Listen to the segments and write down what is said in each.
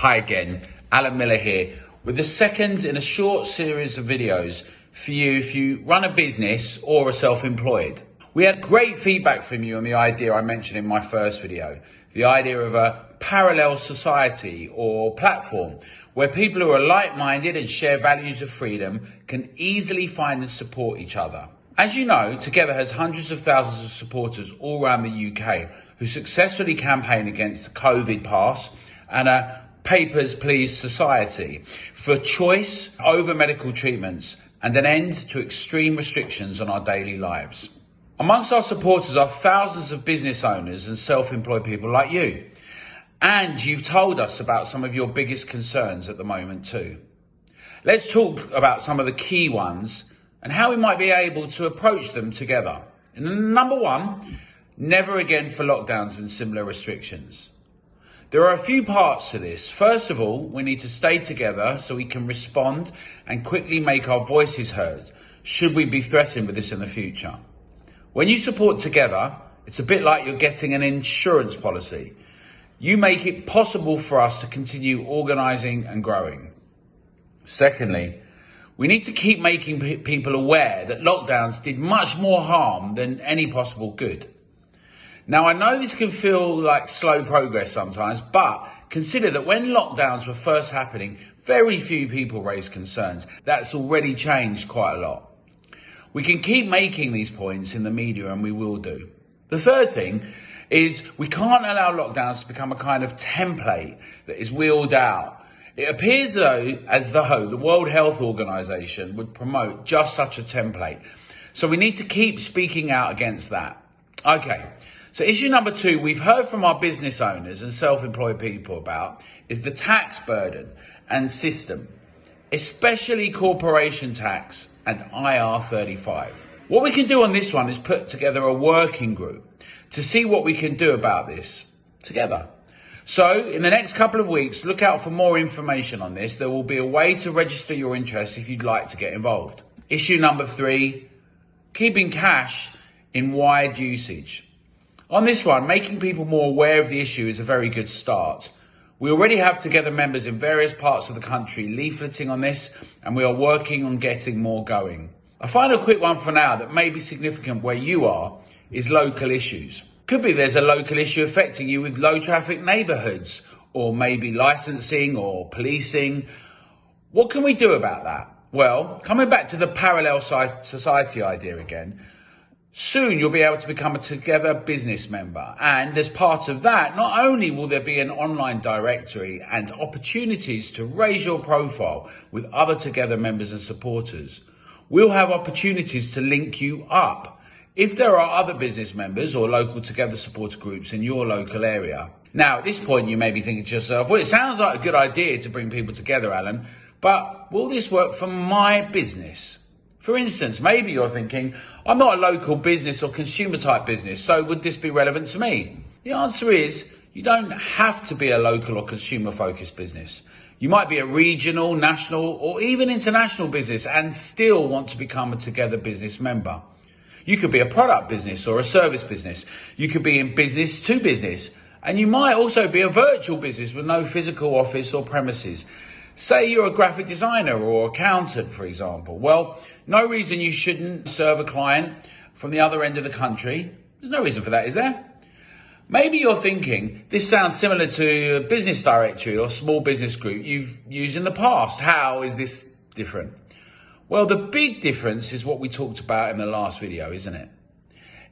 Hi again, Alan Miller here, with the second in a short series of videos for you if you run a business or are self-employed. We had great feedback from you on the idea I mentioned in my first video, the idea of a parallel society or platform where people who are like-minded and share values of freedom can easily find and support each other. As you know, Together has hundreds of thousands of supporters all around the UK who successfully campaign against the COVID pass and a Papers, Please society for choice over medical treatments and an end to extreme restrictions on our daily lives. Amongst our supporters are thousands of business owners and self-employed people like you. And you've told us about some of your biggest concerns at the moment too. Let's talk about some of the key ones and how we might be able to approach them together. And number one, never again for lockdowns and similar restrictions. There are a few parts to this. First of all, we need to stay together so we can respond and quickly make our voices heard should we be threatened with this in the future. When you support Together, it's a bit like you're getting an insurance policy. You make it possible for us to continue organising and growing. Secondly, we need to keep making people aware that lockdowns did much more harm than any possible good. Now, I know this can feel like slow progress sometimes, but consider that when lockdowns were first happening, very few people raised concerns. That's already changed quite a lot. We can keep making these points in the media, and we will do. The third thing is we can't allow lockdowns to become a kind of template that is wheeled out. It appears as though the World Health Organization would promote just such a template. So we need to keep speaking out against that. Okay. So issue number two, we've heard from our business owners and self-employed people about is the tax burden and system, especially corporation tax and IR35. What we can do on this one is put together a working group to see what we can do about this together. So in the next couple of weeks, look out for more information on this. There will be a way to register your interest if you'd like to get involved. Issue number three, keeping cash in wide usage. On this one, making people more aware of the issue is a very good start. We already have Together members in various parts of the country leafleting on this, and we are working on getting more going. A final quick one for now that may be significant where you are is local issues. Could be there's a local issue affecting you with low traffic neighbourhoods, or maybe licensing or policing. What can we do about that? Well, coming back to the parallel society idea again, soon you'll be able to become a Together business member. And as part of that, not only will there be an online directory and opportunities to raise your profile with other Together members and supporters, we'll have opportunities to link you up if there are other business members or local Together supporter groups in your local area. Now, at this point, you may be thinking to yourself, well, it sounds like a good idea to bring people together, Alan, but will this work for my business? For instance, maybe you're thinking, I'm not a local business or consumer type business, so would this be relevant to me? The answer is, you don't have to be a local or consumer focused business. You might be a regional, national, or even international business and still want to become a Together business member. You could be a product business or a service business. You could be in business to business. And you might also be a virtual business with no physical office or premises. Say you're a graphic designer or accountant, for example. Well, no reason you shouldn't serve a client from the other end of the country. There's no reason for that, is there? Maybe you're thinking, this sounds similar to a business directory or small business group you've used in the past. How is this different? Well, the big difference is what we talked about in the last video, isn't it?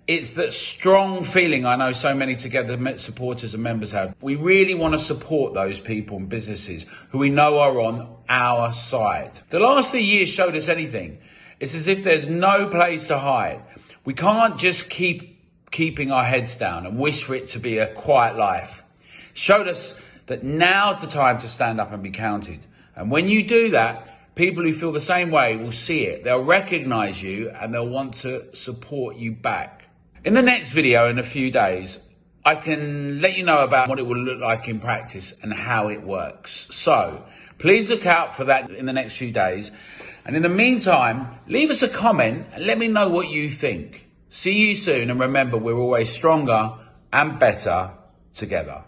It's that strong feeling I know so many Together supporters and members have. We really want to support those people and businesses who we know are on our side. The last 3 years showed us anything. It's as if there's no place to hide. We can't just keeping our heads down and wish for it to be a quiet life. It showed us that now's the time to stand up and be counted. And when you do that, people who feel the same way will see it. They'll recognize you and they'll want to support you back. In the next video in a few days, I can let you know about what it will look like in practice and how it works. So please look out for that in the next few days. And in the meantime, leave us a comment and let me know what you think. See you soon. And remember, we're always stronger and better together.